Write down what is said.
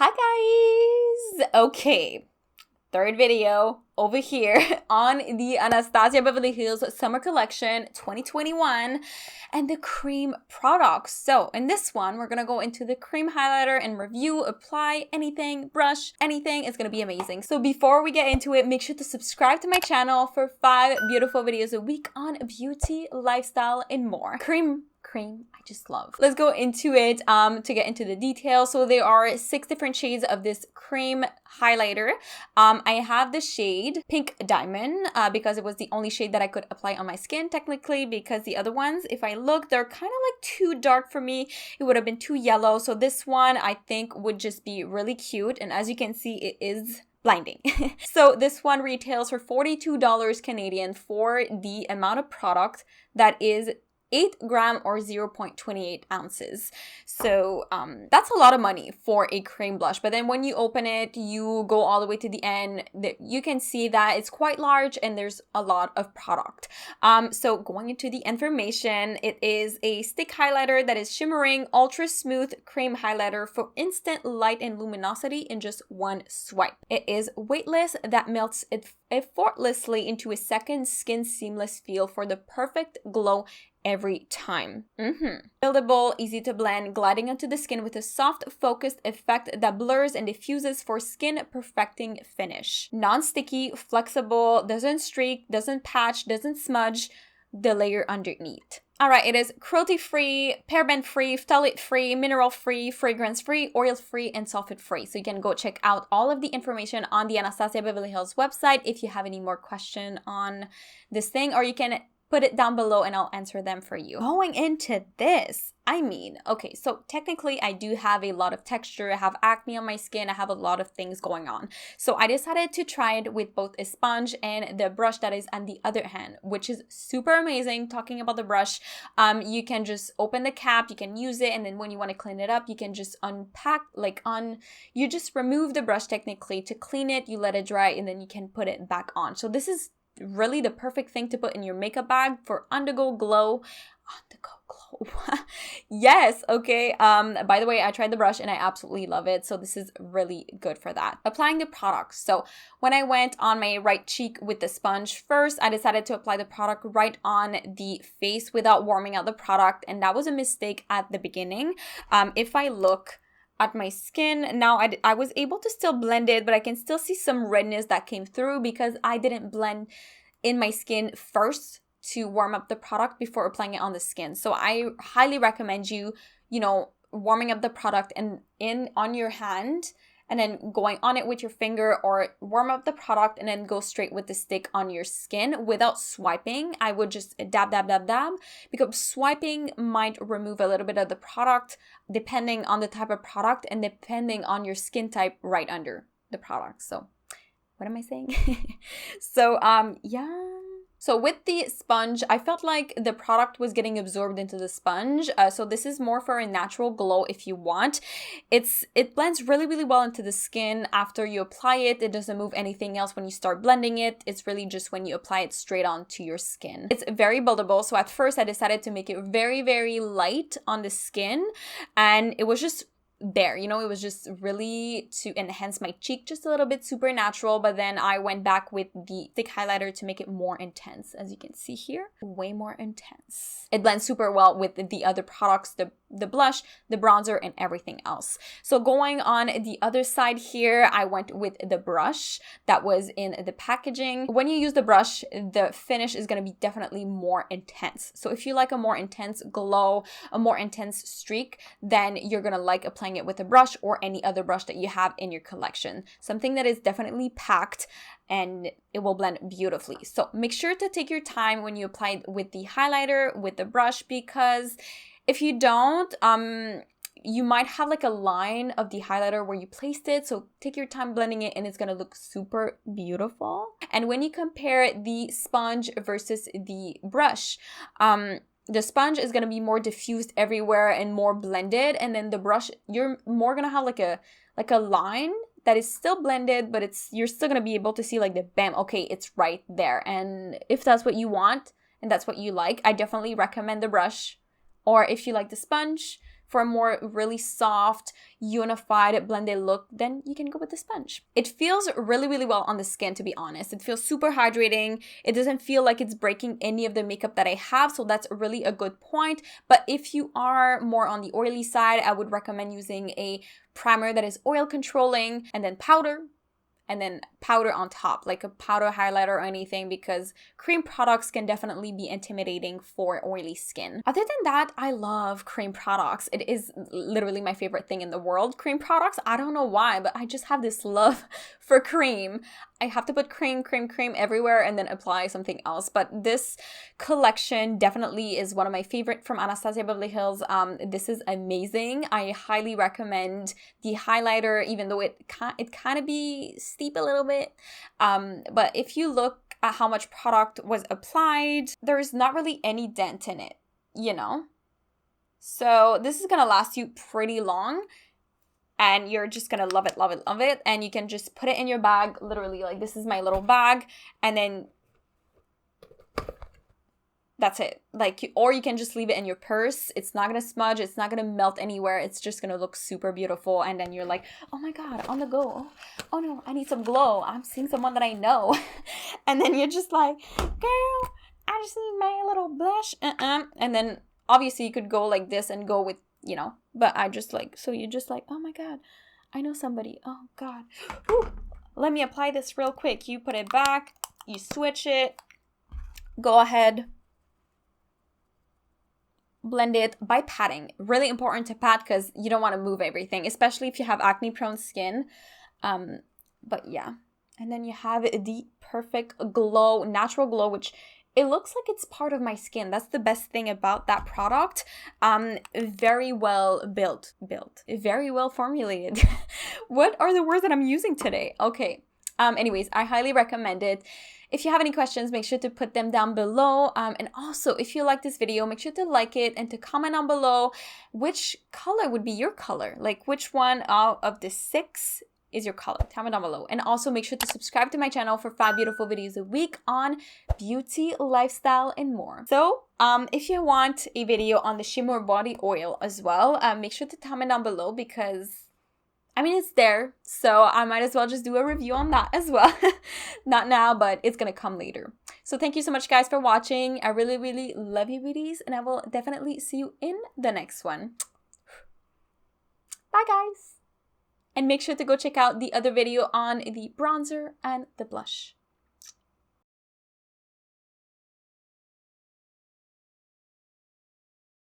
Hi guys! Okay, third video over here on the Anastasia Beverly Hills Summer Collection 2021 and the cream products. So in this one, we're gonna go into the cream highlighter and review, apply anything, brush anything. It's gonna be amazing. So before we get into it, make sure to subscribe to my channel for 5 beautiful videos a week on beauty, lifestyle, and more. Cream I just love. Let's go into it to get into the details. So there are 6 different shades of this cream highlighter. I have the shade Pink Diamond because it was the only shade that I could apply on my skin technically, because the other ones, if I look, they're kind of like too dark for me. It would have been too yellow. So this one I think would just be really cute, and as you can see, it is blinding. So this one retails for $42 Canadian for the amount of product that is 8 gram or 0.28 ounces. So that's a lot of money for a cream blush. But then when you open it, you go all the way to the end, you can see that it's quite large and there's a lot of product. So going into the information, it is a stick highlighter that is shimmering, ultra smooth cream highlighter for instant light and luminosity in just one swipe. It is weightless that melts effortlessly into a second skin seamless feel for the perfect glow every time. Buildable, easy to blend, gliding onto the skin with a soft, focused effect that blurs and diffuses for skin perfecting finish. Non-sticky, flexible, doesn't streak, doesn't patch, doesn't smudge the layer underneath. Alright, it is cruelty-free, paraben-free, phthalate-free, mineral-free, fragrance-free, oil-free, and sulfate-free. So you can go check out all of the information on the Anastasia Beverly Hills website if you have any more question on this thing, or you can put it down below and I'll answer them for you. Going into this, okay, so technically I do have a lot of texture, I have acne on my skin, I have a lot of things going on. So I decided to try it with both a sponge and the brush that is on the other hand, which is super amazing. Talking about the brush, you can just open the cap, you can use it, and then when you want to clean it up, you can just you just remove the brush technically to clean it, you let it dry, and then you can put it back on. So this is really the perfect thing to put in your makeup bag for on-the-go glow. Yes, okay. By the way, I tried the brush and I absolutely love it. So this is really good for that. Applying the product. So when I went on my right cheek with the sponge first, I decided to apply the product right on the face without warming out the product. And that was a mistake at the beginning. If I look at my skin now, I was able to still blend it, but I can still see some redness that came through because I didn't blend in my skin first to warm up the product before applying it on the skin. So I highly recommend you warming up the product and on your hand, and then going on it with your finger, or warm up the product and then go straight with the stick on your skin without swiping. I would just dab, because swiping might remove a little bit of the product depending on the type of product and depending on your skin type right under the product. So what am I saying? So, yeah. So with the sponge, I felt like the product was getting absorbed into the sponge. So this is more for a natural glow if you want. It blends really, really well into the skin after you apply it. It doesn't move anything else when you start blending it. It's really just when you apply it straight onto your skin. It's very buildable. So at first I decided to make it very, very light on the skin, and it was just there, it was just really to enhance my cheek just a little bit, super natural. But then I went back with the thick highlighter to make it more intense. As you can see here, way more intense. It blends super well with the other products, the blush, the bronzer, and everything else. So going on the other side here, I went with the brush that was in the packaging. When you use the brush, the finish is going to be definitely more intense. So if you like a more intense glow, a more intense streak, then you're going to like applying it with a brush or any other brush that you have in your collection. Something that is definitely packed and it will blend beautifully. So make sure to take your time when you apply it with the highlighter, with the brush, because if you don't, you might have like a line of the highlighter where you placed it. So take your time blending it and it's going to look super beautiful. And when you compare the sponge versus the brush, the sponge is going to be more diffused everywhere and more blended, and then the brush, you're more going to have like a line that is still blended, but you're still going to be able to see like the bam, okay, it's right there. And if that's what you want and that's what you like, I definitely recommend the brush. Or if you like the sponge, for a more really soft, unified, blended look, then you can go with the sponge. It feels really, really well on the skin, to be honest. It feels super hydrating. It doesn't feel like it's breaking any of the makeup that I have, so that's really a good point. But if you are more on the oily side, I would recommend using a primer that is oil controlling, and then powder on top, like a powder highlighter or anything, because cream products can definitely be intimidating for oily skin. Other than that, I love cream products. It is literally my favorite thing in the world, cream products. I don't know why, but I just have this love for cream. I have to put cream everywhere and then apply something else. But this collection definitely is one of my favorite from Anastasia Beverly Hills. This is amazing. I highly recommend the highlighter, even though it kind of be steep a little bit. But if you look at how much product was applied, there's not really any dent in it, you know? So this is gonna last you pretty long. And you're just gonna love it, love it, love it. And you can just put it in your bag, literally, like this is my little bag. And then that's it. Like, or you can just leave it in your purse. It's not gonna smudge. It's not gonna melt anywhere. It's just gonna look super beautiful. And then you're like, oh my God, on the go. Oh no, I need some glow. I'm seeing someone that I know. And then you're just like, girl, I just need my little blush. And then obviously you could go like this and go with, you know, but I just like, so you're just like, oh my God, I know somebody. Oh God. Ooh, let me apply this real quick. You put it back, you switch it, go ahead, blend it by patting. Really important to pat because you don't want to move everything, especially if you have acne prone skin. But yeah, and then you have the perfect glow, natural glow, which it looks like it's part of my skin. That's the best thing about that product. Very well built, very well formulated. What are the words that I'm using today? Okay. Anyways, I highly recommend it. If you have any questions, make sure to put them down below. And also, if you like this video, make sure to like it and to comment down below which color would be your color. Like which one out of the 6 is your color. Comment down below. And also make sure to subscribe to my channel for 5 beautiful videos a week on beauty, lifestyle, and more. So if you want a video on the Shimmer body oil as well, make sure to comment down below because I mean, it's there, so I might as well just do a review on that as well. Not now, but it's gonna come later. So thank you so much, guys, for watching. I really, really love you, beauties, and I will definitely see you in the next one. Bye, guys. And make sure to go check out the other video on the bronzer and the blush.